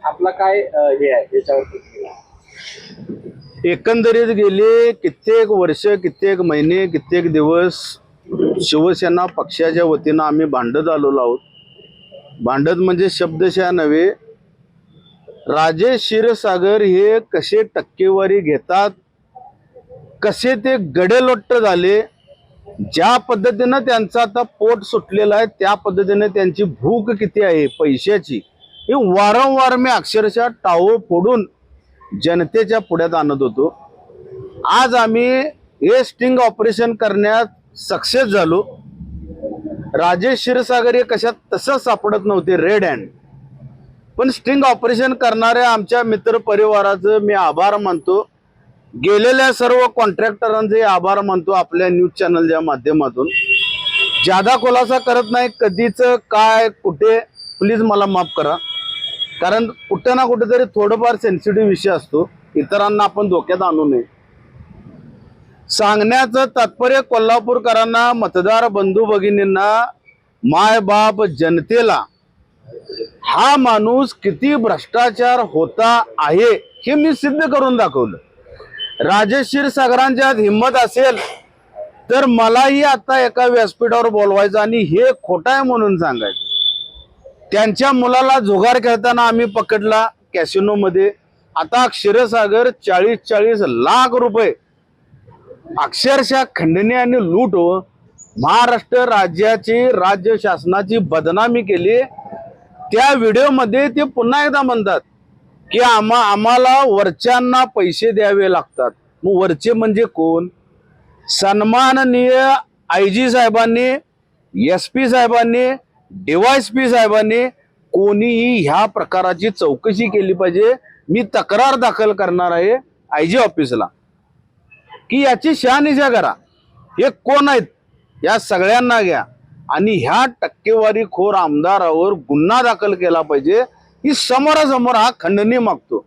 आपला काय हे आहे याच्यावरती? एकंदरीत गेले कित्येक वर्ष, कित्येक महिने, कित्येक दिवस शिवसेना पक्षाच्या वतीनं आम्ही भांडत आलेलो आहोत. भांडत म्हणजे शब्दशः नव्हे. राजेश क्षीरसागर हे कसे टक्केवारी घेतात, कसे ते गडेलोट्ट झाले, ज्या पद्धतीनं त्यांचं आता पोट सुटलेलं आहे त्या पद्धतीने त्यांची भूक किती आहे पैशाची, हे वारंवार मी अक्षरशः टाळं फोडून जनतेच्या पुढ्यात आणत होतो. आज आम्ही हे स्टिंग ऑपरेशन करण्यात सक्सेस झालो. राजेश क्षीरसागर हे कशात तसं सापडत नव्हते रेड हँड, पण स्टिंग ऑपरेशन करणाऱ्या आमच्या मित्र परिवाराचं मी आभार मानतो. गेलेल्या सर्व कॉन्ट्रॅक्टरांचे आभार मानतो आपल्या न्यूज चॅनलच्या माध्यमातून. ज्यादा खुलासा करत नाही कधीच काय कुठे, प्लीज मला माफ करा, कारण कुठे ना कुठेतरी थोडंफार सेन्सिटिव्ह विषय असतो, इतरांना आपण धोक्यात आणू नये. सांगण्याचं तात्पर्य कोल्हापूरकरांना, मतदार बंधू भगिनींना, माय बाप जनतेला हा माणूस किती भ्रष्टाचार होता आहे हे मी सिद्ध करून दाखवलं. राजेश क्षीरसागरांच्यात हिंमत असेल तर मलाही आता एका व्यासपीठावर बोलवायचं आणि हे खोटं आहे म्हणून सांगायचं. त्यांच्या मुलाला जुगार खेळताना आम्ही पकडला कॅसिनो मध्ये. आता क्षीरसागर 40-40 लाख रुपये अक्षरशः खंडणी आणि लूट हो महाराष्ट्र राज्याची, राज्य शासनाची बदनामी केली. त्या व्हिडिओमध्ये ते पुन्हा एकदा म्हणतात की आम्हाला वरच्यांना पैसे द्यावे लागतात. मग वरचे म्हणजे कोण? सन्माननीय IG साहेबांनी, SP साहेबांनी, DYSP साहेबांनी कोणीही ह्या प्रकाराची चौकशी केली पाहिजे. मी तक्रार दाखल करणार आहे IG ऑफिसला की याची शहानिशा करा. हे कोण आहेत या सगळ्यांना घ्या आणि ह्या टक्केवारीखोर आमदारावर गुन्हा दाखल केला पाहिजे. ही समोरासमोर हा खंडणी मागतो.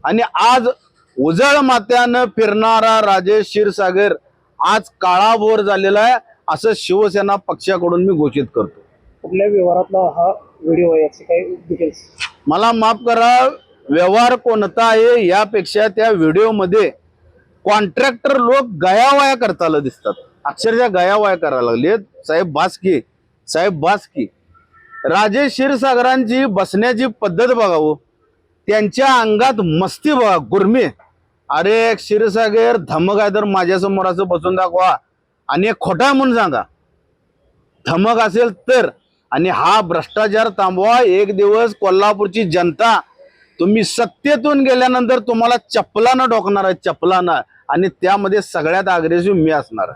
आणि आज उजळ मात्यानं फिरणारा राजेश क्षीरसागर आज काळाभोर झालेला आहे असं शिवसेना पक्षाकडून मी घोषित करतो. कुठल्या व्यवहारातला हा व्हिडिओ आहे याचे काही डिटेल्स? मला माफ करा, व्यवहार कोणता आहे यापेक्षा त्या व्हिडिओमध्ये कॉन्ट्रॅक्टर लोक गयावया करताना दिसतात. अक्षरशः गयावया करायला लागलेत. साहेब बासकी, साहेब बासकी. राजेश क्षीरसागरांची बसण्याची पद्धत बघावं, त्यांच्या अंगात मस्ती बघा, गुरमी. अरे क्षीरसागर धमक आहे तर माझ्यासमोर असं बसून दाखवा आणि एक खोटा म्हणून सांगा, धमक असेल तर. आणि हा भ्रष्टाचार थांबवा. एक दिवस कोल्हापूरची जनता तुम्ही सत्तेतून गेल्यानंतर तुम्हाला चपलानं ठोकणार आहे, चपलानं. आणि त्यामध्ये सगळ्यात अग्रेसिव्ह मी असणार.